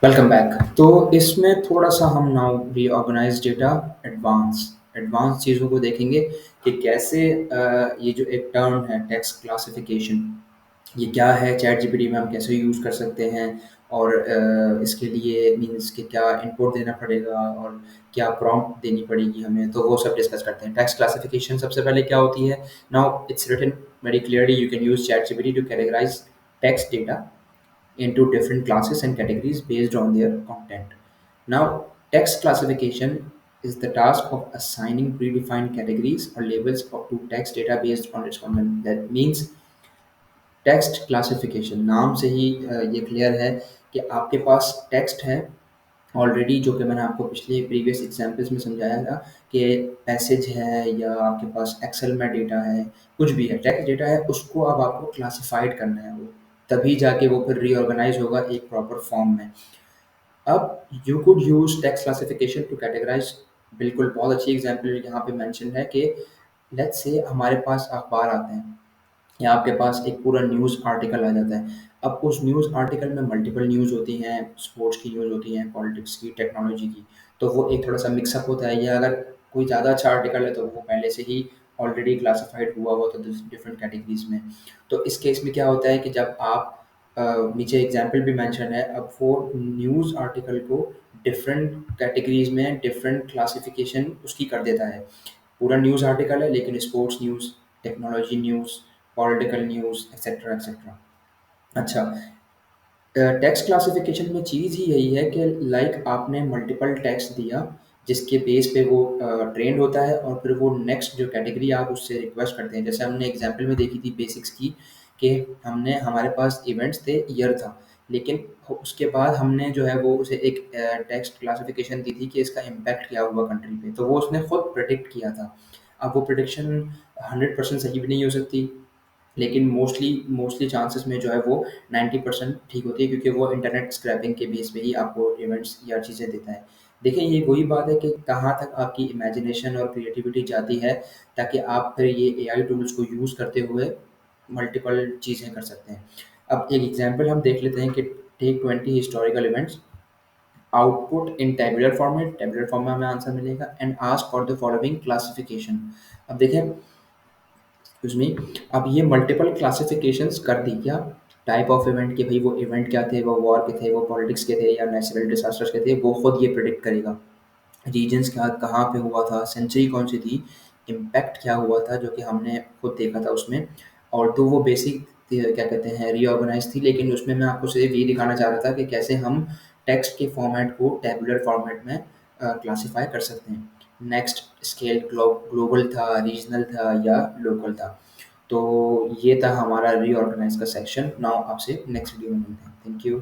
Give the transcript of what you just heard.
Welcome back. तो इसमें थोड़ा सा हम now reorganize data advance advance चीज़ों को देखेंगे कि कैसे ये जो एक टर्म है टेक्स्ट क्लासिफिकेशन, ये क्या है, चैट जीपीटी में हम कैसे यूज़ कर सकते हैं और इसके लिए मीन्स कि क्या इनपुट देना पड़ेगा और क्या प्रॉम्प्ट देनी पड़ेगी हमें, तो वो सब डिस्कस करते हैं। टेक्स्ट क्लासिफिकेशन सबसे पहले क्या होती है? Now it's written very clearly, you can use ChatGPT to categorize text data into different classes and categories based on their content. Now, text classification is the task of assigning predefined categories or labels to text data based on its content. That means text classification नाम से ही ये clear है कि आपके पास text है already, जो कि मैंने आपको पिछले प्रीवियस एग्जांपल्स में समझाया था कि पैसेज है या आपके पास एक्सेल में डेटा है, कुछ भी है टेक्स्ट डेटा है, उसको अब आपको क्लासिफाइड करना है, वो तभी जाके वो फिर रीऑर्गेनाइज होगा एक प्रॉपर फॉर्म में। अब you could use text classification to categorize. बिल्कुल बहुत अच्छी एग्जांपल यहाँ पे मेंशन है कि लेट्स से हमारे पास अखबार आते हैं या आपके पास एक पूरा न्यूज़ आर्टिकल आ जाता है। अब उस न्यूज़ आर्टिकल में मल्टीपल न्यूज़ होती हैं, स्पोर्ट्स की न्यूज़ होती हैं, पॉलिटिक्स की, टेक्नोलॉजी की, तो वो एक थोड़ा-सा मिक्स अप होता है, या अगर कोई ज़्यादा अच्छा आर्टिकल है तो वो पहले से ही ऑलरेडी क्लासिफाइड हुआ हुआ था डिफरेंट कैटेगरीज़ में। तो इस केस में क्या होता है कि जब आप नीचे एग्ज़ाम्पल भी मेंशन है, अब वो न्यूज़ आर्टिकल को डिफरेंट कैटेगरीज़ में डिफरेंट क्लासिफिकेशन उसकी कर देता है। पूरा न्यूज़ आर्टिकल है लेकिन sports news, technology news, political news etcetera etcetera. अच्छा, टेक्स्ट क्लासिफिकेशन में चीज़ ही यही है कि लाइक आपने मल्टीपल टेक्स्ट दिया जिसके बेस पे वो ट्रेंड होता है और फिर वो नेक्स्ट जो कैटेगरी आप उससे रिक्वेस्ट करते हैं, जैसे हमने एग्जांपल में देखी थी बेसिक्स की कि हमने हमारे पास इवेंट्स थे, ईयर था, लेकिन उसके बाद हमने जो है वो उसे एक टेक्स्ट क्लासिफिकेशन दी थी कि इसका इम्पैक्ट क्या हुआ कंट्री पे, तो वो उसने खुद प्रिडिक्ट किया था। अब वो प्रिडिक्शन 100% सही भी नहीं हो सकती, लेकिन मोस्टली मोस्टली चांसेस में जो है वो 90% ठीक होती है, क्योंकि वो इंटरनेट स्क्रैपिंग के बेस पे ही आपको इवेंट्स या चीज़ें देता है। देखिए ये वही बात है कि कहाँ तक आपकी इमेजिनेशन और क्रिएटिविटी जाती है, ताकि आप फिर ये एआई टूल्स को यूज़ करते हुए मल्टीपल चीज़ें कर सकते हैं। अब एक एग्जांपल हम देख लेते हैं कि take 20 historical events, output in tabular form में हमें आंसर मिलेगा and ask for the following classification. अब देखें, एक्सक्यूज मी, अब ये मल्टीपल क्लासिफिकेशंस कर दी क्या टाइप ऑफ इवेंट के, भाई वो इवेंट क्या थे, वो वॉर के थे, वो पॉलिटिक्स के थे या नेचुरल डिसास्टर्स के थे, वो खुद ये प्रिडिक्ट करेगा। रीजन्स क्या, कहाँ पे हुआ था, सेंचुरी कौन सी थी, इम्पैक्ट क्या हुआ था जो कि हमने खुद देखा था उसमें। और तो वो बेसिक क्या कहते हैं रीऑर्गेनाइज थी, लेकिन उसमें मैं आपको सिर्फ ये दिखाना चाह रहा था कि कैसे हम टेक्स्ट के फॉर्मेट को टेबुलर फॉर्मेट में क्लासीफाई कर सकते हैं। नेक्स्ट स्केल ग्लोबल था, रीजनल था या लोकल था। तो ये था हमारा रीऑर्गेनाइज का सेक्शन। नाउ आपसे नेक्स्ट वीडियो में मिलते हैं। Thank you.